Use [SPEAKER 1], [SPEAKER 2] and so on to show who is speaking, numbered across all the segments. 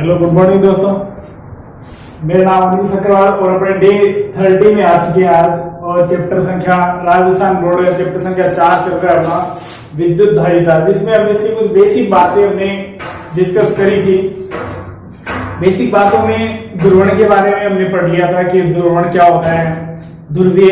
[SPEAKER 1] Hello, good morning दोस्तों। मेरा नाम अनिल सक्सेना और अपने डे 30 में आ चुके हैं आज। और चैप्टर संख्या राजस्थान बोर्ड का चैप्टर संख्या 4 चल रहा है अपना विद्युत धारिता, जिसमें हमने इसकी कुछ बेसिक बातें हमने डिस्कस करी थी। बेसिक बातों में ध्रुवण के बारे में हमने पढ़ लिया था कि ध्रुवण क्या होता है, ध्रुवीय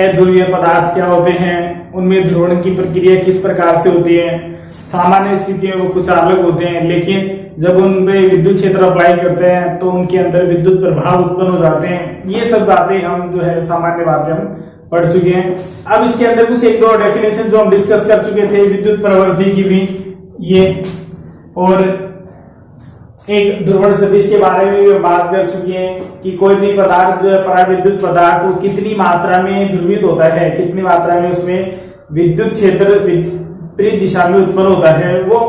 [SPEAKER 1] अध्रुवीय पदार्थ क्या होते हैं, उनमें ध्रुवण की प्रक्रिया किस प्रकार से होती है। सामान्य स्थिति में वो कुछ अलग होते हैं, लेकिन जब उन पे विद्युत क्षेत्र अप्लाई करते हैं तो उनके अंदर विद्युत प्रभाव उत्पन्न हो जाते हैं। ये सब बातें हम जो है सामान्य बातें हम पढ़ चुके हैं। अब इसके अंदर कुछ एक दो डेफिनेशन जो हम डिस्कस कर चुके थे विद्युत प्रवृत्ति की भी, ये और एक ध्रुवण सदिश के बारे में भी बात कर चुके हैं कि कोई भी पदार्थ जो है पराविद्युत पदार्थ वो कितनी मात्रा में ध्रुवित होता है, कितनी मात्रा में उसमें विद्युत क्षेत्र विपरीत दिशा में उत्पन्न होता है, वो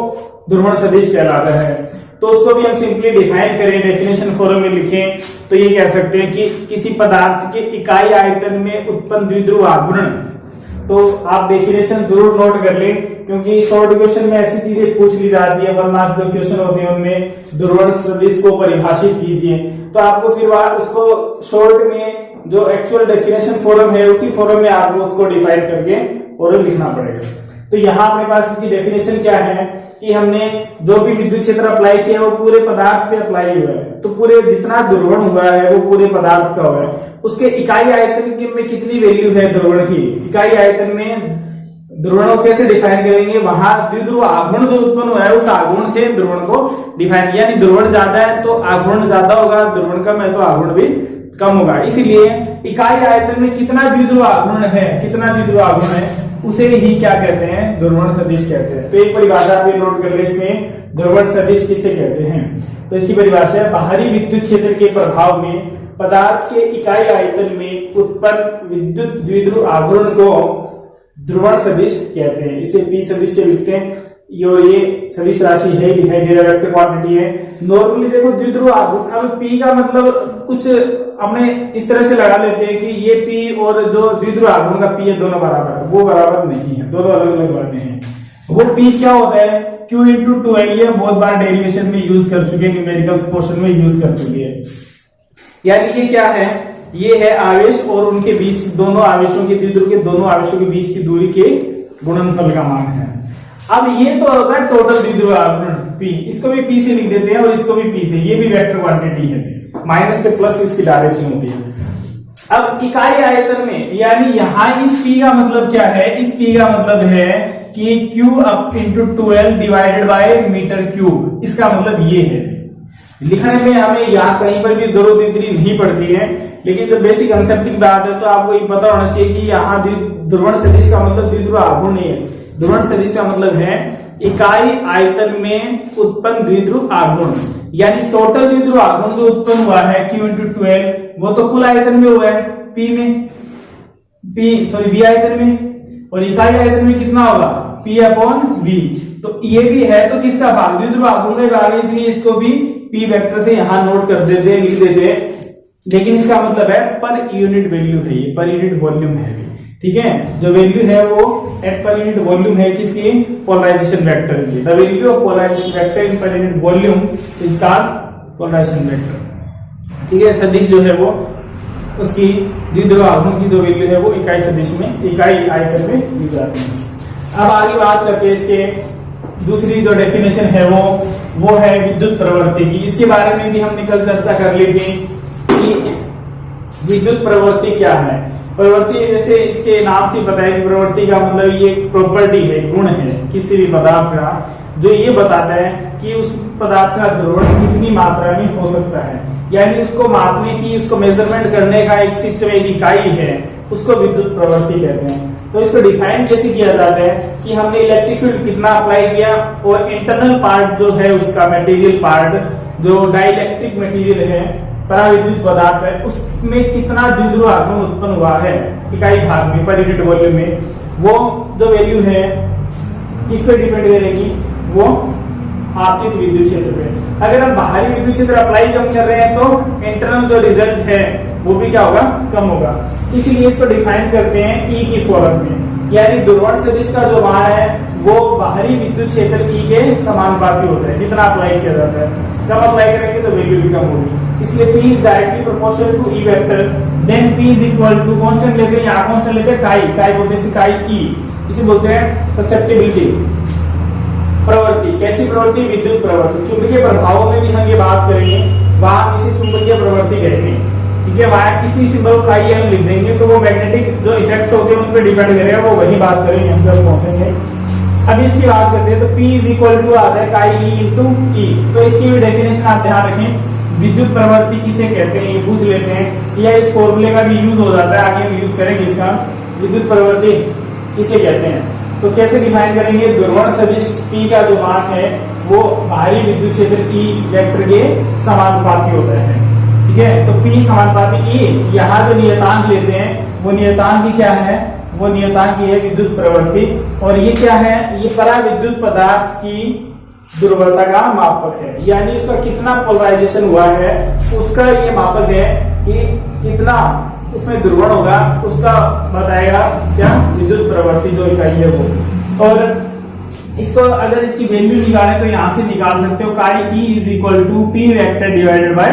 [SPEAKER 1] ध्रुवण सदिश कहलाता है। तो उसको भी हम सिंपली डिफाइन करें, डेफिनेशन फॉर्म में लिखें तो ये कह सकते हैं कि किसी पदार्थ के इकाई आयतन में उत्पन्न द्विध्रुव आघूर्ण। तो आप डेफिनेशन जरूर नोट कर लें, क्योंकि शॉर्ट क्वेश्चन में ऐसी चीजें पूछ ली जाती है। 1 मार्क्स जो क्वेश्चन होते हैं उनमें ध्रुवण सदिश को परिभाषित कीजिए, तो आपको फिर उसको शॉर्ट में जो एक्चुअल डेफिनेशन फॉर्म है उसी फॉर्म में आपको उसको डिफाइन करके फॉर्म लिखना पड़ेगा। तो यहाँ अपने पास इसकी डेफिनेशन क्या है कि हमने जो भी विद्युत क्षेत्र अप्लाई किया वो पूरे पदार्थ पे अप्लाई हुआ है, तो पूरे जितना ध्रुवण हुआ है वो पूरे पदार्थ का हुआ है। उसके इकाई आयतन में कितनी वैल्यू है ध्रुवण की, इकाई आयतन में ध्रुवण कैसे डिफाइन करेंगे, वहां द्विध्रुव आघूर्ण जो उत्पन्न हुआ है उस आघूर्ण से ध्रुवण को डिफाइन, यानी ध्रुवण ज्यादा है तो आघूर्ण ज्यादा होगा, ध्रुवण कम है तो आघूर्ण भी कम होगा। इसलिए इकाई आयतन में कितना द्विध्रुव आघूर्ण है, कितना द्विध्रुव आघूर्ण है, उसे ही क्या कहते हैं, ध्रुवण सदिश कहते हैं। तो एक परिभाषा आप नोट कर ले इसमें, ध्रुवण सदिश किसे कहते हैं। तो इसकी परिभाषा है बाहरी विद्युत क्षेत्र के प्रभाव में पदार्थ के इकाई आयतन में उत्पन्न विद्युत द्विध्रुव आघूर्ण को ध्रुवण सदिश कहते हैं। इसे पी सदिश से लिखते हैं। ये सदिश राशि है, वेक्टर क्वांटिटी है। नॉर्मली देखो द्विध्रुव आघूर्ण, अब पी का मतलब कुछ हमने इस तरह से लगा लेते हैं कि ये पी और जो द्विध्रुव आघूर्ण का पी है दोनों बराबर है, वो बराबर नहीं है, दोनों अलग अलग बातें हैं। वो पी क्या होता है, Q इंटू 2L, ये बहुत बार डेरिवेशन में यूज कर चुके हैं, न्यूमेरिकल्स पोर्शन में यूज कर चुके हैं। यानी ये क्या है, ये है आवेश और उनके बीच दोनों आवेशों के द्विध्रुव के दोनों आवेशों के बीच की दूरी के गुणनफल का मान है। अब ये तो होता है टोटल द्विध्रुव आघूर्ण P, इसको भी P से लिख देते हैं और इसको भी P से, ये भी वेक्टर क्वांटिटी है, माइनस से प्लस इसकी डायरेक्शन होती है। अब इकाई आयतन में, यानी यहाँ इस P का मतलब क्या है, इस P का मतलब है कि Q up into 2L divided by metre cube, इसका मतलब ये है। लिखने में हमें यहाँ कहीं पर भी जरूरत इतनी नहीं पड़ती है, लेकिन जब बेसिक कंसेप्ट की बात है तो आपको ये पता होना चाहिए कि यहाँ ध्रुवण सदिश का मतलब द्विध्रुव आघूर्ण नहीं है। ध्रुवण सदिश का मतलब है इकाई आयतन में उत्पन्न द्विध्रुव आघूर्ण, यानी टोटल द्विध्रुव आघूर्ण जो उत्पन्न हुआ है Q इंटू 2L, वो तो कुल आयतन में हुआ है P में, V आयतन में, और इकाई आयतन में कितना होगा P अपॉन V। तो ये भी है तो किसका भाग, द्विध्रुव आघूर्ण का भाग है, इसलिए इसको भी P वेक्टर से यहां नोट कर देते हैं, लिख देते हैं। लेकिन इसका मतलब है पर यूनिट वैल्यू है, ये पर यूनिट वॉल्यूम है, ठीक है। जो वैल्यू है वो एट पर यूनिट वॉल्यूम है किसकी, पोलराइजेशन वेक्टर की। The value of polarisation vector in per unit volume is called polarisation vector, ठीक है। सदिश जो है वो उसकी द्विध्रुव आघूर्ण की जो वैल्यू है वो इकाई सदिश में, इकाई आयतन में दी जाती है। अब आगे बात करते हैं इसके दूसरी जो डेफिनेशन है वो है विद्युत प्रवृत्ति की। इसके बारे में भी हमने कल चर्चा कर ली थी कि विद्युत प्रवृत्ति क्या है। प्रवृत्ति जैसे इसके नाम से पता है कि प्रवृत्ति का मतलब ये प्रॉपर्टी है, गुण है किसी भी पदार्थ का, जो ये बताता है कि उस पदार्थ का ध्रुवण कितनी मात्रा में हो सकता है, यानी उसको मापने की, उसको मेजरमेंट करने का एक सिस्टम, एक इकाई है, उसको विद्युत प्रवृत्ति कहते हैं। तो इसको डिफाइन कैसे किया जाता है कि हमने इलेक्ट्रिक फील्ड कितना अप्लाई किया और इंटरनल पार्ट जो है उसका मटेरियल पार्ट जो डाइलेक्ट्रिक मटेरियल है, पराविद्युत पदार्थ है, उसमें कितना द्विध्रुव आघूर्ण उत्पन्न हुआ है इकाई भाग में, पर यूनिट वॉल्यूम में, वो जो वैल्यू है किस पे डिपेंड करेगी, वो आपतित विद्युत क्षेत्र पे। अगर हम बाहरी विद्युत क्षेत्र अप्लाई कम कर रहे हैं तो इंटरनल जो रिजल्ट है वो भी क्या होगा, कम होगा। इसलिए इसको डिफाइन करते हैं E की फॉर्म में, यानी ध्रुवण सदिश का जो मान है वो बाहरी विद्युत क्षेत्र E के समानुपाती होता है जितना अप्लाई किया जाता है। जब अप्लाई करेंगे तो वैल्यू भी कम होगी, इसलिए P is directly proportional to E vector. Then P is equal to constant लेते हैं, यहाँ कांस्टेंट लेते हैं काई बोलते हैं, काई E, इसे बोलते हैं ससेप्टिबिलिटी प्रवृत्ति। कैसी प्रवृत्ति? विद्युत प्रवृत्ति। चुंबकीय प्रभावों में भी हम ये बात करेंगे, वहां इसे चुंबकीय प्रवृत्ति कहेंगे, ठीक है। वहां किसी सिंबल का ही हम लिख देंगे तो वो मैग्नेटिक जो इफेक्ट्स होते हैं उन पर डिपेंड करेगा, वो वही बात करेंगे हम जब पहुंचेंगे। अब इसकी बात करते हैं तो P इज इक्वल टू आता है काई E इंटू E। तो इसकी भी डेफिनेशन आप ध्यान रखें, विद्युत प्रवृत्ति किसे कहते हैं ये पूछ लेते हैं, या इस फॉर्मूले का भी यूज हो जाता है, आगे हम यूज करेंगे इसका। विद्युत प्रवृत्ति किसे कहते हैं तो कैसे डिफाइन करेंगे? ध्रुवण सदिश P का जो मान है वो बाहरी विद्युत क्षेत्र E वेक्टर के समानुपाती होता है, ठीक है। तो P समानुपाती E, यहाँ जो नियतांक लेते हैं वो नियतांक की क्या है? वो नियतांक है विद्युत प्रवृत्ति, और ये क्या है? ये पराविद्युत पदार्थ की दुर्बलता का मापक है, यानी उसका कितना पोलराइजेशन हुआ है उसका ये मापक है कि कितना उसमें ध्रुवण होगा, उसका बताएगा क्या? विद्युत प्रवृत्ति जो इकाई है वो। और इसको अगर इसकी वैल्यू निकालें तो यहां से निकाल सकते हो, chi E is equal to P vector divided by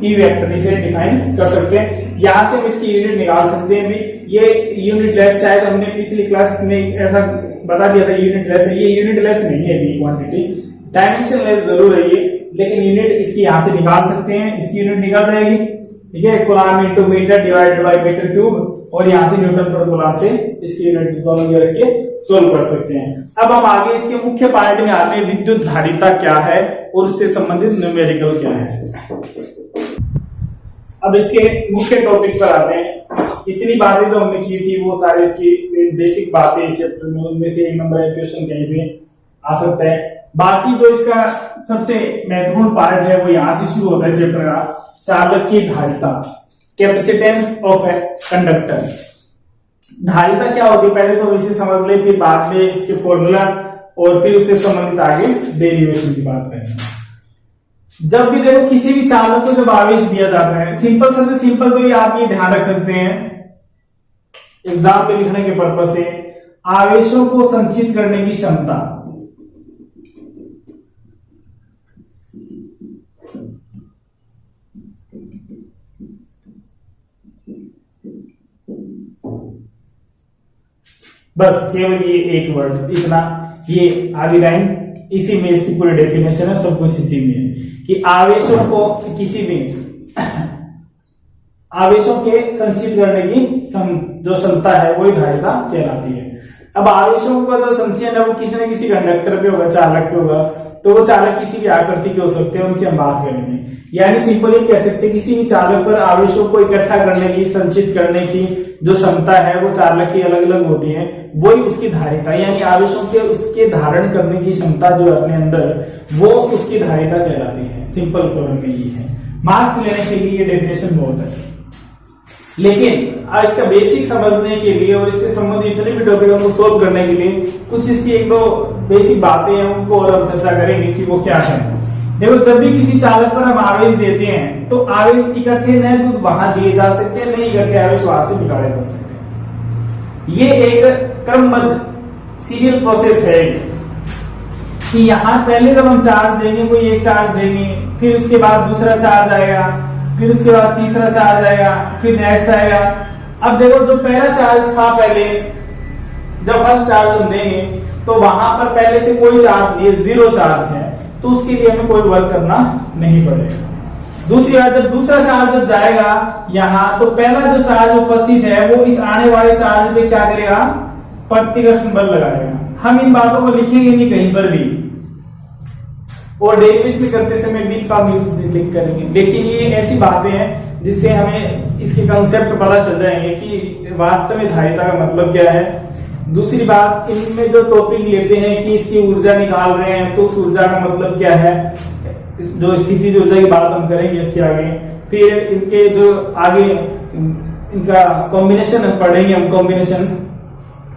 [SPEAKER 1] E vector, इसे डिफाइन कर सकते हैं। यहां से हम इसकी यूनिट निकाल सकते हैं भी, ये यूनिट लेस शायद हमने पिछली क्लास में ऐसा बता दिया था, यूनिट लेस है, ये यूनिट लेस नहीं है, बी क्वांटिटी डायमेंशन लेस जरूर है ये, लेकिन यूनिट इसकी यहां से निकाल सकते हैं, इसकी यूनिट निकल जाएगी, ठीक है। Coulomb into metre divided by metre cube, और यहां से न्यूटन पर कूलम से इसकी यूनिट दोनों रख के सोल्व कर सकते हैं। अब हम आगे इसके मुख्य पार्ट में आते हैं, विद्युत धारिता क्या है और उससे संबंधित न्यूमेरिकल क्या है। अब इसके मुख्य टॉपिक पर आते हैं। इतनी बातें तो हमने की थी, वो सारी इसकी बेसिक बातें इस चैप्टर में, उनमें से एक नंबर है क्वेश्चन कहीं से आ सकता है। बाकी जो इसका सबसे महत्वपूर्ण पार्ट है वो यहां से शुरू होता है चैप्टर का, चालक की धारिता, कैपेसिटेंस ऑफ ए कंडक्टर। धारिता क्या होती है पहले तो इसे समझ ले, फिर बाद में इसके फॉर्मूला और फिर उससे संबंधित आगे डेरिवेशन की बात करेंगे। जब भी देखो किसी भी चालक को जब आवेश दिया जाता है, सिंपल से सिंपल तो ये आप ये ध्यान रख सकते हैं एग्जाम में लिखने के पर्पज से, आवेशों को संचित करने की क्षमता, बस केवल ये एक वर्ड इतना, ये आधी लाइन इसी में इसकी पूरी डेफिनेशन है, सब कुछ इसी में है कि आवेशों को किसी भी आवेशों के संचित करने की जो क्षमता है वही धारिता कहलाती है। अब आवेशों का जो संचयन है वो किसी न किसी कंडक्टर पे होगा, चालक पे होगा, तो वो चालक किसी भी आकृति के हो सकते हैं, उनकी हम बात करेंगे। यानी सिंपल ये कह सकते हैं किसी भी चालक पर आवेशों को इकट्ठा करने की, संचित करने की जो क्षमता है वो चालक की अलग अलग होती है, वही उसकी धारिता, यानी आवेशों के उसके धारण करने की क्षमता जो अपने अंदर, वो उसकी धारिता कहलाती है। सिंपल फॉर्म में ये है, मार्क्स लेने के लिए ये डेफिनेशन बहुत है, लेकिन आज इसका बेसिक समझने के लिए और इससे संबंधित इतने भी टॉपिक को सोल्व करने के लिए कुछ इसकी एक दो बेसिक बातें हैं, उनको और हम चर्चा करेंगे कि वो क्या है। देखो, जब भी किसी चालक पर हम आवेश देते हैं तो आवेश इकट्ठे न तो वहां दिए जा सकते हैं, नहीं इकट्ठे आवेश वहां से निकाले जा सकते हैं। ये एक क्रमबद्ध सीरियल प्रोसेस है कि यहाँ पहले जब हम चार्ज देंगे, कोई एक चार्ज देंगे, फिर उसके बाद दूसरा चार्ज आएगा, फिर उसके बाद तीसरा चार्ज आएगा, फिर नेक्स्ट आएगा। अब देखो, जो पहला चार्ज था पहले, जब फर्स्ट चार्ज हम देंगे तो वहां पर पहले से कोई चार्ज नहीं है, जीरो चार्ज है, तो उसके लिए हमें कोई वर्क करना नहीं पड़ेगा। दूसरी बात, जब दूसरा चार्ज जब जाएगा यहाँ, तो पहला जो चार्ज उपस्थित है वो इस आने वाले चार्ज पे क्या करेगा? प्रतिकर्षण बल लगाएगा। हम इन बातों को लिखेंगे नहीं कहीं पर भी, और डेरिवेशन करते समय भी का यूज लिख करेंगे, लेकिन ये ऐसी बातें हैं जिससे हमें इसके कंसेप्ट पता चल जाएंगे कि वास्तव में धारिता का मतलब क्या है। दूसरी बात, इनमें जो टॉपिक लेते हैं कि इसकी ऊर्जा निकाल रहे हैं, तो उस ऊर्जा का मतलब क्या है, जो स्थिति ऊर्जा की बात हम करेंगे इसके आगे। फिर इनके जो आगे इनका कॉम्बिनेशन हम पढ़ेंगे, हम कॉम्बिनेशन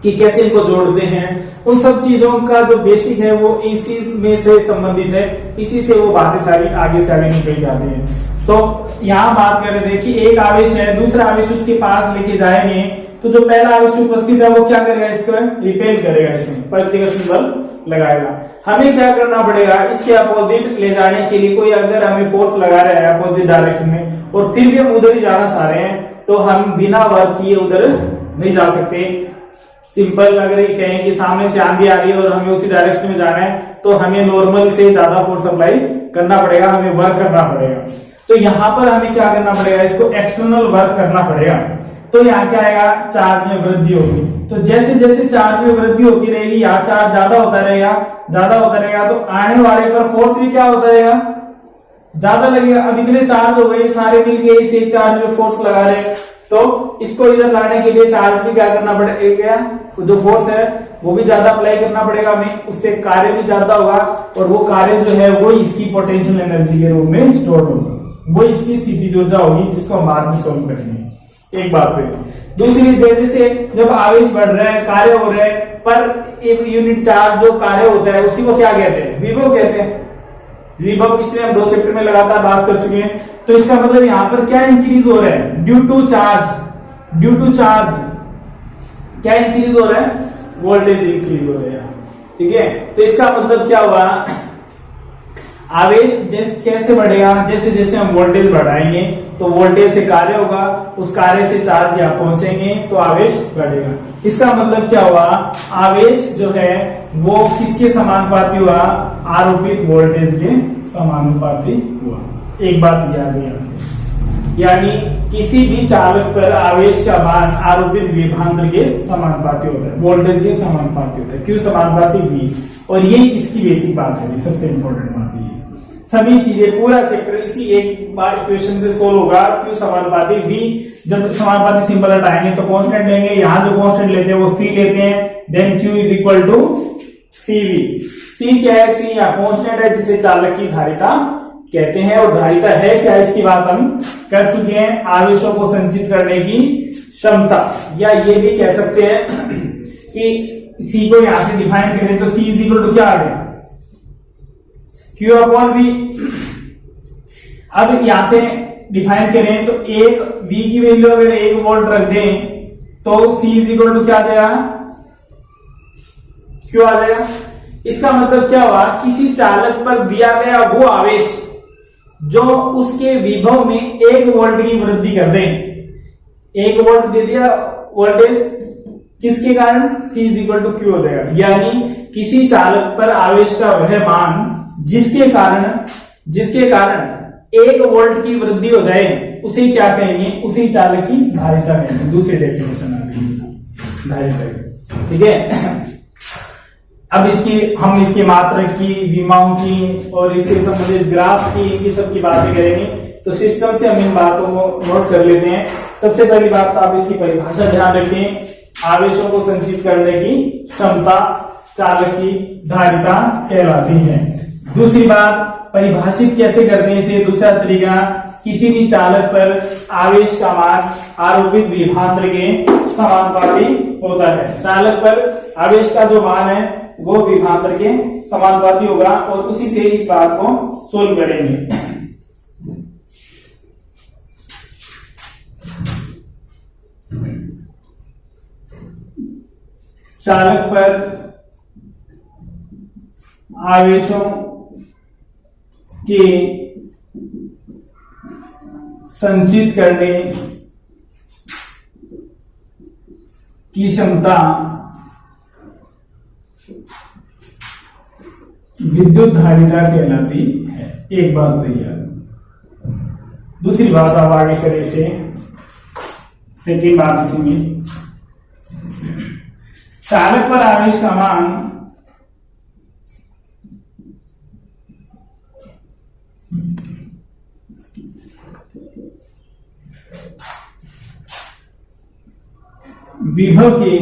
[SPEAKER 1] कि कैसे इनको जोड़ते हैं, उन सब चीजों का जो बेसिक है वो इसी में से संबंधित है, इसी से वो बातें सारी आगे से आगे निकल जाती हैं। तो यहाँ बात कर रहे थे कि एक आवेश है, दूसरा आवेश उसके पास लेके जाएंगे, तो जो पहला आवेश उपस्थित है वो क्या करेगा? इसको रिपेल करेगा, इसे प्रतिकर्षण बल लगाएगा। हमें क्या करना पड़ेगा, इसके अपोजिट ले जाने के लिए कोई अगर हमें फोर्स लगा रहा है अपोजिट डायरेक्शन में और फिर भी हम उधर ही जाना चाह रहे हैं तो हम बिना वर्क किए उधर नहीं जा सकते। सिंपल अगर ये कहें कि सामने से आंधी आ रही है और हमें उसी डायरेक्शन में जाना है तो हमें नॉर्मल से ज्यादा फोर्स अप्लाई करना पड़ेगा, हमें वर्क करना पड़ेगा। तो यहाँ पर हमें क्या करना पड़ेगा, इसको एक्सटर्नल वर्क करना पड़ेगा। तो यहाँ क्या आएगा, चार्ज में वृद्धि होगी। तो जैसे जैसे चार्ज में वृद्धि होती रहेगी यहाँ चार्ज ज्यादा होता रहेगा तो आने वाले पर फोर्स भी क्या होता रहेगा, ज्यादा लगेगा। अब इतने चार्ज हो गए, सारे मिलके इस एक चार्ज में फोर्स लगा रहे हैं तो इसको इधर लाने के लिए चार्ज भी क्या करना पड़ेगा, जो फोर्स है वो भी ज्यादा अप्लाई करना पड़ेगा हमें, उससे कार्य भी ज्यादा होगा और वो कार्य जो है वो इसकी पोटेंशियल एनर्जी के रूप में स्टोर होगा, वो इसकी स्थिति ऊर्जा होगी जिसको हम बाद में सोल्व करेंगे। एक बात तो दूसरी, जैसे जब आवेश बढ़ रहा है, कार्य हो रहा है, पर एक यूनिट चार्ज जो कार्य होता है उसी को क्या कहते हैं, विभव कहते हैं। विभव इसलिए हम 2 चैप्टर में लगातार बात कर चुके हैं। तो इसका मतलब यहाँ पर क्या इंक्रीज हो रहा है, ड्यू टू चार्ज क्या इंक्रीज हो रहा है, वोल्टेज इंक्रीज हो रहा है। ठीक है, तो इसका मतलब क्या हुआ, आवेश कैसे बढ़ेगा, जैसे जैसे हम वोल्टेज बढ़ाएंगे तो वोल्टेज से कार्य होगा, उस कार्य से चार्ज यहाँ पहुंचेंगे तो आवेश बढ़ेगा। इसका मतलब क्या हुआ, आवेश जो है वो किसके समानुपाती हुआ, आरोपित वोल्टेज के समानुपाती हुआ। एक बात याद है यहाँ से, यानी किसी भी चालक पर आवेश का मान आरोपित विभवांतर के समानुपाती होता है, वोल्टेज के समानुपाती होता है। क्यों समानुपाती, V। और ये इसकी बेसिक बात है, सबसे इंपॉर्टेंट बात है। सभी चीजें पूरा चैप्टर इसी एक बार इक्वेशन से सोल्व होगा। क्यों समानुपाती, V। जब समानुपाती सिंबल हटाएंगे तो कांस्टेंट लेंगे, यहाँ जो कांस्टेंट लेते हैं वो C लेते हैं, then Q is equal to CV। C क्या है, C या कांस्टेंट है जिसे चालक की धारिता कहते हैं। और धारिता है क्या, इसकी बात हम कर चुके हैं, आवेशों को संचित करने की क्षमता। या ये भी कह सकते हैं कि C को यहां से डिफाइन करें तो C इज इक्वल टू क्या आ गया, Q अपॉन V। अब यहां से डिफाइन करें तो एक V की वैल्यू अगर 1 वोल्ट रख दें तो C इज इक्वल टू क्या आ जाएगा, Q आ जाएगा। इसका मतलब क्या हुआ, किसी चालक पर दिया गया वो आवेश जो उसके विभव में 1 वोल्ट की वृद्धि कर दें, 1 वोल्ट दे दिया वोल्टेज, किसके कारण, C is equal to Q हो जाएगा। यानी किसी चालक पर आवेश का वह मान जिसके कारण 1 वोल्ट की वृद्धि हो जाए उसे क्या कहेंगे, उसी चालक की धारिता कहेंगे। दूसरी डेफिनेशन आ गई धारिता। ठीक है, अब हम इसकी मात्रक की, विमाओं की और इससे संबंधित ग्राफ की, इनकी सबकी बातें करेंगे। तो सिस्टम से हम इन बातों को नोट कर लेते हैं। सबसे पहली बात तो आप इसकी परिभाषा ध्यान रखें, आवेशों को संचित करने की क्षमता चालक की धारिता कहलाती है। दूसरी बात, परिभाषित कैसे करते हैं इसे, दूसरा तरीका, किसी भी चालक पर आवेश का मान आरोपित विभवांतर के समानुपाती होता है। चालक पर आवेश का जो मान है वो विभवांतर के समानुपाती होगा और उसी से इस बात को सोल्व करेंगे। चालक पर आवेशों के संचित करने की क्षमता विद्युत धारिता कहलाती है। एक बात तो यार, दूसरी बात आप आगे करें इसे, सेकेंड बात इसी में, चालक पर आवेश का मान विभव के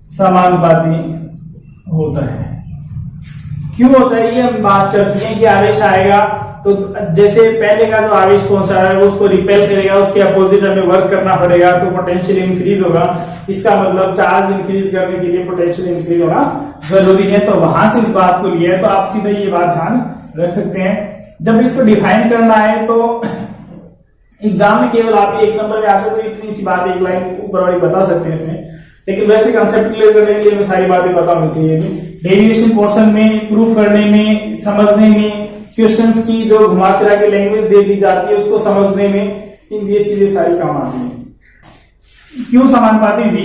[SPEAKER 1] समानुपाती होता है। क्यों होता है, ये हम बात कर चुके हैं कि आवेश आएगा तो जैसे पहले का जो आवेश पहुंचा रहा है वो उसको रिपेल करेगा, उसके अपोजिट हमें वर्क करना पड़ेगा तो पोटेंशियल इंक्रीज होगा। इसका मतलब चार्ज इंक्रीज करने के लिए पोटेंशियल इंक्रीज होना जरूरी है। तो वहां से इस बात को लिया है, तो आप सीधे ये बात ध्यान रख सकते हैं। जब इसको डिफाइन करना है तो एग्जाम में केवल आप 1 नंबर में आते तो इतनी सी बात 1 लाइन ऊपर वाली बता सकते हैं इसमें। लेकिन वैसे कंसेप्ट क्लियर करने के लिए हमें सारी बातें पता होनी चाहिए थी। डेरिवेशन पोर्शन में, प्रूफ करने में, समझने में, क्वेश्चंस की जो घुमा फिरा के लैंग्वेज दे दी जाती है उसको समझने में, इन ये चीजें सारी काम आती है। क्यू समानुपाती V,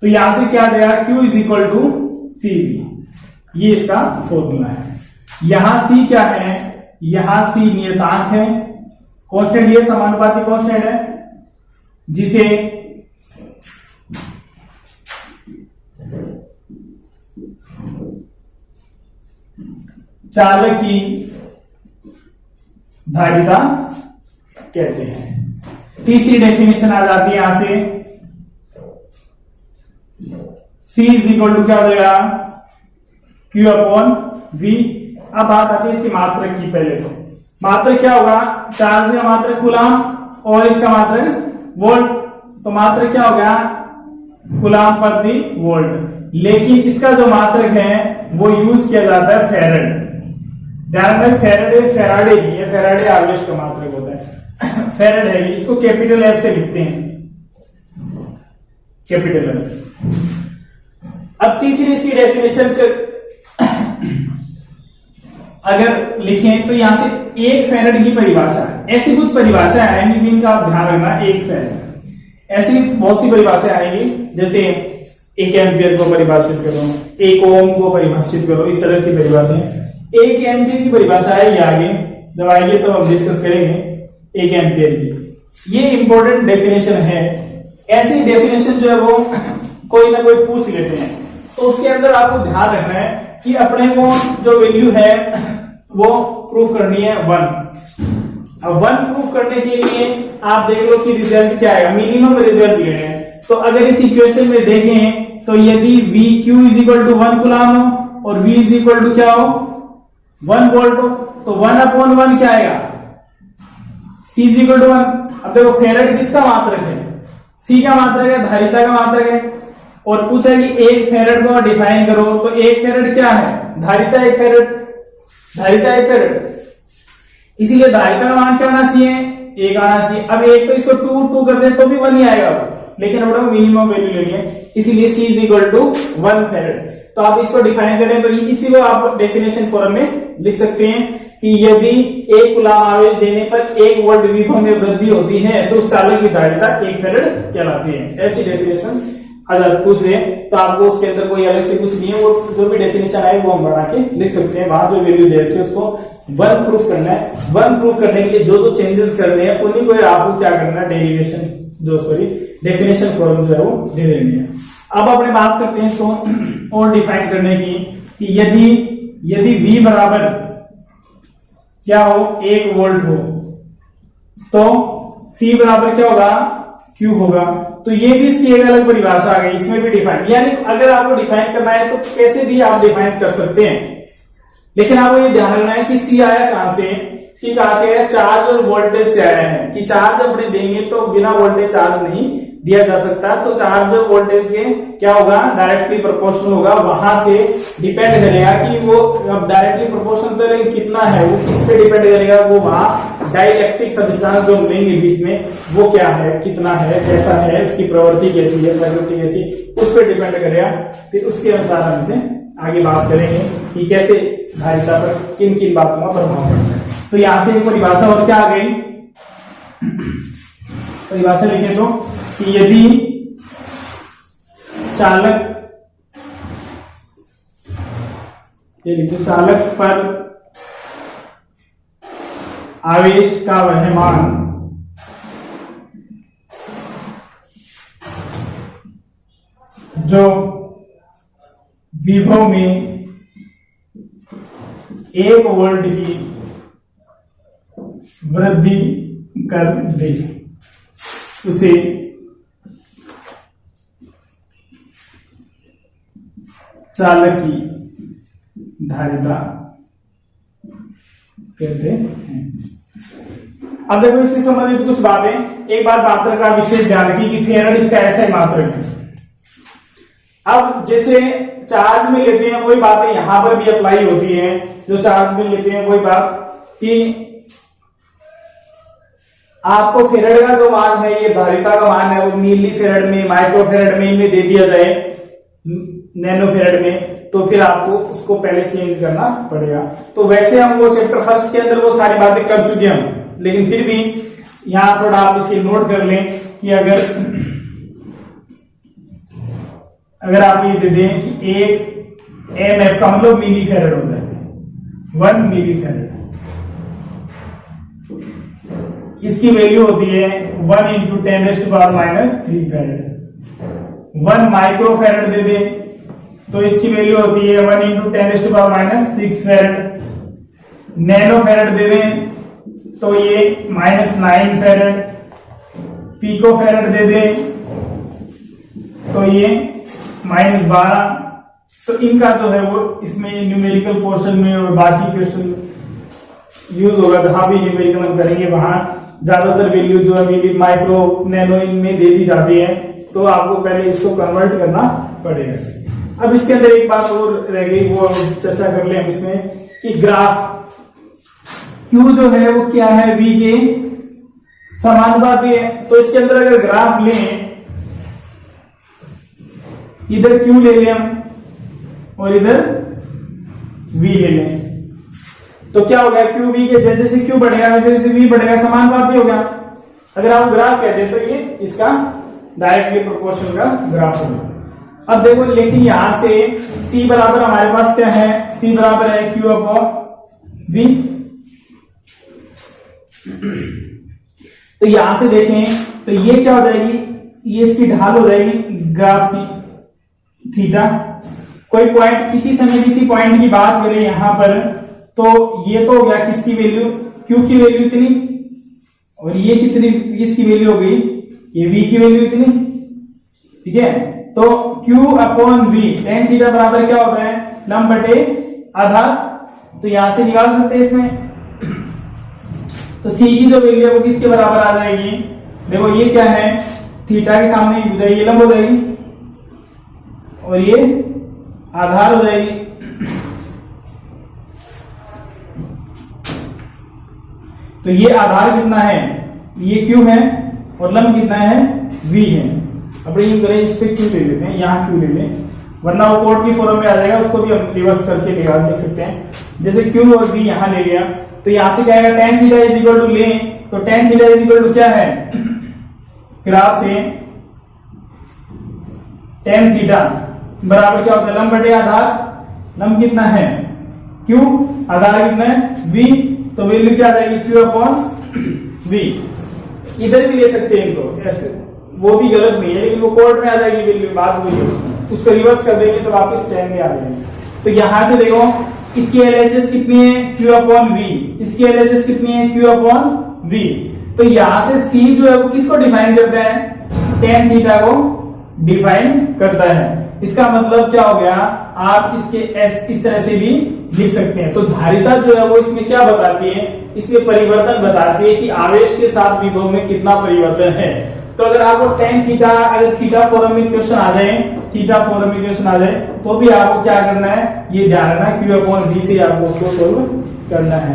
[SPEAKER 1] तो यहां से क्या देगा, Q is equal to CV, ये इसका फॉर्मूला है। यहां C क्या है, यहां C नियतांक है, कांस्टेंट, ये समानुपाती कांस्टेंट है जिसे चालक की धारिता कहते हैं। तीसरी डेफिनेशन आ जाती है यहां से, C इज इक्वल टू क्या हो जाएगा, Q अपॉन V। अब बात आती है इसकी मात्रक की। पहले तो मात्रक क्या होगा, चार्ज का मात्रक कूलाम और इसका मात्रक वोल्ट, तो मात्रक क्या हो गया, कूलाम प्रति वोल्ट। लेकिन इसका जो मात्रक है वो यूज किया जाता है फेरेड। ध्यान में फेराडे की, ये फेराडे आवेश का मात्रक होता है, फेरेड है ये, इसको कैपिटल एफ से लिखते हैं, कैपिटल एफ से। अब तीसरी इसकी डेफिनेशन अगर लिखें तो यहां से एक फेरेड की परिभाषा, ऐसी कुछ परिभाषा आएंगी जिनका आप ध्यान रखना। एक फेरेड, ऐसी बहुत सी परिभाषा आएंगी, जैसे एक एम्पियर को परिभाषित करो, एक ओम को परिभाषित करो, इस तरह की परिभाषाएं। एक एम्पियर की परिभाषा है, ये आगे जब आएगी तो हम डिस्कस करेंगे एक एम्पियर की। ये इंपॉर्टेंट डेफिनेशन है। ऐसी डेफिनेशन जो है वो कोई ना कोई पूछ लेते हैं, तो उसके अंदर आपको ध्यान रखना है कि अपने को जो वैल्यू है वो प्रूफ करनी है 1। अब 1 प्रूफ करने के लिए आप देख लो कि रिजल्ट क्या आएगा, मिनिमम रिजल्ट लेना है। तो अगर इस इक्वेशन में देखें तो यदि V Q is equal to 1 coulomb हो और V इज इक्वल टू क्या हो, 1 वोल्ट हो, तो 1 अपॉन 1 क्या आएगा, C इज इक्वल टू 1। अब देखो फेरेड किसका मात्रक है, C का मात्रक है, धारिता का मात्रक है। और पूछा कि एक फेरेड को डिफाइन करो, तो एक फेरेड क्या है, धारिता एक फेरेड, धारिता एक फेरेड, इसीलिए धारिता का मान क्या आना चाहिए, 1 आना चाहिए। अब एक तो इसको 2 कर दे तो भी 1 ही आएगा, लेकिन हम लोग मिनिमम वैल्यू लेनी है, इसीलिए C इज इक्वल टू 1 फेरेड। तो आप इसको डिफाइन करें तो इसी को आप डेफिनेशन फॉर्म में लिख सकते हैं कि यदि 1 कूलाम आवेश देने पर 1 वोल्ट विभव में वृद्धि होती है तो उस चालक की धारिता 1 फेरेड कहलाती है। ऐसी डेफिनेशन अगर पूछ ले तो आपको उसके अंदर कोई अलग से कुछ नहीं है, वो जो भी डेफिनेशन आए वो हम बढ़ा के लिख सकते हैं। वहां जो वैल्यू दे रखी है उसको 1 प्रूफ करना है। 1 प्रूफ करने के लिए जो जो चेंजेस करने हैं उन्हीं को आपको क्या करना है, डेरिवेशन डेफिनेशन फॉर्म जो है वो दे देनी है। अब अपने बात करते हैं इसको और डिफाइन करने की कि यदि V बराबर क्या हो, 1 वोल्ट हो, तो C बराबर क्या होगा, Q होगा। तो ये भी इसकी एक अलग परिभाषा आ गई, इसमें भी डिफाइन, यानी अगर आपको डिफाइन करना है तो कैसे भी आप डिफाइन कर सकते हैं, लेकिन आपको ये ध्यान रखना है कि C आया कहां से, C कहां से आया, चार्ज और वोल्टेज से आया है। कि चार्ज अपने देंगे तो बिना वोल्टेज चार्ज नहीं दिया जा सकता, तो चार्ज और वोल्टेज के क्या होगा, डायरेक्टली प्रोपोर्शनल होगा। वहां से डिपेंड करेगा कि वो अब डायरेक्टली प्रोपोर्शनल तो लेकिन कितना है, वो किस पे डिपेंड करेगा, वो वहां डाइलेक्ट्रिक सब्सटेंस जो लेंगे बीच में वो क्या है, कितना है, कैसा है, उसकी प्रवृत्ति कैसी है, प्रकृति कैसी, उस पर डिपेंड करेगा। फिर उसके अनुसार हम इसे आगे बात करेंगे कि कैसे धारिता पर किन किन बातों का प्रभाव पड़ता है। तो यहां से एक परिभाषा और क्या आ गई, परिभाषा लिखे तो कि यदि चालक, ये लिखो, चालक पर आवेश का वहमान जो विभव में 1 वोल्ट की वृद्धि कर दे, उसे चालक की धारिता कहते हैं। अब देखो इससे संबंधित कुछ बातें। एक बात मात्रक का विशेष ध्यान रखिए कि फेरेड इसका ऐसा ही मात्रक है। अब जैसे चार्ज में लेते हैं वही बातें यहां पर भी अप्लाई होती है, जो चार्ज में लेते हैं वही बात कि आपको फेरेड का जो मान है, ये धारिता का मान है, वो मिली फेरेड में, माइक्रो फेरेड में इनमें दे दिया जाए, नैनो फेरेड में, तो फिर आपको उसको पहले चेंज करना पड़ेगा। तो वैसे हम वो चैप्टर फर्स्ट के अंदर वो सारी बातें कर चुके हम, लेकिन फिर भी यहां थोड़ा आप इसे नोट कर लें कि अगर आप ये दे दें कि एक एमएफ का मतलब मिली फेरेड होता है, 1 मिली फेरेड, इसकी वैल्यू होती है 1 × 10⁻³ फेरेड। 1 माइक्रो फेरेड दे दें तो इसकी वैल्यू होती है 1 × 10⁻6 फेरेड। नैनो फेरेड दे दें तो ये -9 फेरेड। पिको फेरेड दे दें तो ये -12। तो इनका जो है वो इसमें न्यूमेरिकल पोर्शन में और बाकी क्वेश्चन यूज होगा, जहां भी न्यूमेरिकल हम करेंगे वहां ज्यादातर वैल्यू जो है माइक्रो नैनो इनमें दे दी जाती है, तो आपको पहले इसको कन्वर्ट करना पड़ेगा। अब इसके अंदर एक बात और रह गई, वो चर्चा कर ले हम इसमें कि ग्राफ Q जो है वो क्या है, V के समानुपाती है। तो इसके अंदर अगर ग्राफ लें, इधर Q ले लें हम और इधर V ले लें, तो क्या हो गया, Q V के जैसे Q बढ़ेगा वैसे जैसे V बढ़ेगा, समानुपाती हो गया। अगर आप ग्राफ कहते हैं तो ये इसका डायरेक्टली प्रोपोर्शनल का ग्राफ होगा। अब देखो, लेकिन यहां से C बराबर हमारे पास क्या है, C बराबर है Q/V। तो यहां से देखें तो ये क्या हो जाएगी, ये इसकी ढाल हो जाएगी ग्राफ की थीटा। कोई पॉइंट, किसी समय किसी पॉइंट की बात करें यहां पर, तो ये तो हो गया किसकी वैल्यू, Q की वैल्यू इतनी, और ये कितनी किसकी वैल्यू हो गई, ये V की वैल्यू इतनी, ठीक है। तो Q/V tan थीटा बराबर क्या होता है, लंब बटे आधार। तो यहां से निकाल सकते हैं इसमें। तो C की जो वैल्यू है वो किसके बराबर आ जाएगी, देखो ये क्या है, थीटा के सामने ये लंब हो जाएगी और ये आधार हो जाएगी। तो ये आधार कितना है, ये Q है, और लंब कितना है, V है। अब यूं करें, इस पे Q ले लेते हैं, यहाँ Q ले लें, वरना वो कोड की फॉर्म में आ जाएगा, उसको भी हम रिवर्स करके निकाल देख सकते हैं। जैसे Q और V यहाँ ले लिया, तो यहां से क्या आएगा, tan theta is equal to लें तो tan theta is equal to क्या है, ग्राफ से tan थीटा बराबर क्या होता है, लंब बटे आधार। लंब कितना है Q, आधार कितना है V, तो वैल्यू क्या आ जाएगी Q/V। इधर भी ले सकते हैं इनको ऐसे, वो भी गलत नहीं है, लेकिन वो कोड में आ जाएगी वैल्यू, बात हुई है, उसको रिवर्स कर देंगे तो वापस tan में आ जाएगी। तो यहां से देखो, इसकी LHS कितनी है, Q/V, इसकी LHS कितनी है, Q/V। तो यहां से C जो है वो किसको डिफाइन करता है, tan थीटा को डिफाइन करता है। इसका मतलब क्या हो गया, आप इसके S इस तरह से भी लिख सकते हैं। तो धारिता जो है वो इसमें क्या बताती है, इसमें परिवर्तन बताती है कि आवेश के साथ विभव में कितना परिवर्तन है। तो अगर आपको tan थीटा, अगर थीटा फॉर्म में क्वेश्चन आ जाए, थीटा फॉर्म में क्वेश्चन आ जाए, तो भी आपको क्या करना है, ये ध्यान रखना, Q/V से आपको उसको सोल्व करना है।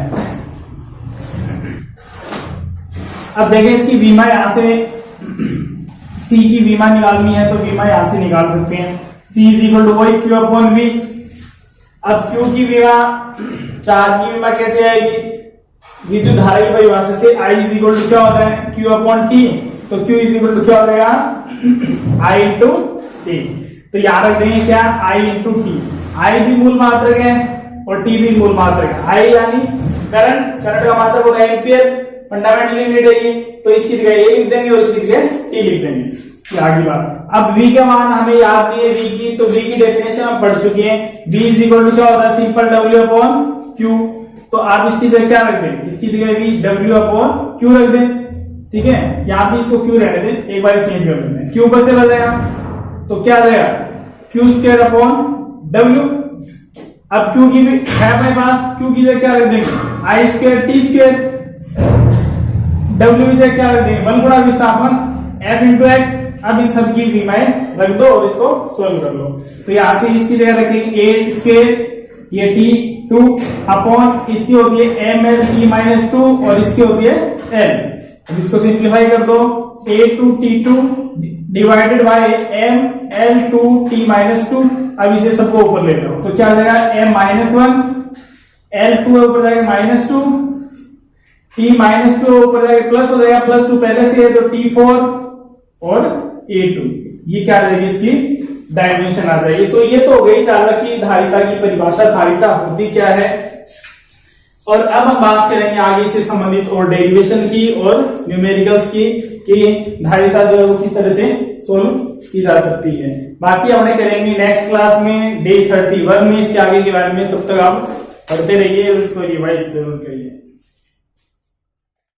[SPEAKER 1] अब देखें, इसकी विमा यहां से C की विमा निकालनी है, तो विमा यहां से निकाल सकते हैं, C इज इक्वल टू वही Q/V। अब Q की विमा, चार्ज की विमा कैसे आएगी, विद्युत धारा की परिभाषा से I इज इक्वल टू क्या होता है, Q/T। तो Q इज इक्वल टू क्या हो जाएगा, I × T। तो याद रख देंगे क्या, I × T। I भी मूल मात्रक है और T भी मूल मात्रक है। I यानी करंट का मात्रक होता है एम्पियर, फंडामेंटल यूनिट है ये, तो इसकी जगह A लिख देंगे और इसकी जगह T लिख देंगे, ये आगे बात। अब V का मान हमें याद नहीं है V की, तो V की डेफिनेशन हम पढ़ चुके हैं। V इज इक्वल टू क्या होता है, सिंपल W/Q। तो आप इसकी जगह क्या रख दें, इसकी जगह भी W/Q रख दें, ठीक है। यहां भी इसको Q रहने दें, एक बार चेंज कर देते हैं, Q ऊपर चला जाएगा तो क्या आ जाएगा, Q²/W। अब Q की भी है अपने पास, Q की जगह क्या रख देंगे, I² T²। W की जगह क्या रख देंगे, 1 गुणा विस्थापन F × X। अब इन सब की विमाएं रख दो और इसको सोल्व कर लो। तो यहां से इसकी जगह रखेंगे A², ये T2 अपॉन इसकी होती है mL T-2 और इसकी होती है L। अब इसको सिंप्लीफाई कर दो, A2T2 डिवाइडेड बाय ML2T-2। अब इसे सबको ऊपर ले लो तो क्या आ जाएगा, M-1, L2 ऊपर जाएगा -2, T-2 ऊपर जाएगा प्लस हो जाएगा, +2 पहले से है तो T4 और A2। ये क्या आ जाएगी, इसकी डायमेंशन आ जाएगी। तो ये तो हो गई चालक की धारिता की परिभाषा, धारिता होती क्या है। और अब हम बात करेंगे आगे से संबंधित और डेरिवेशन की और न्यूमेरिकल्स की, कि धारिता जो है वो किस तरह से सोल्व की जा सकती है। बाकी हमने करेंगे नेक्स्ट क्लास में, डे 31 में इसके आगे के बारे में। तब तक आप पढ़ते रहिए, उसको रिवाइज जरूर करिए।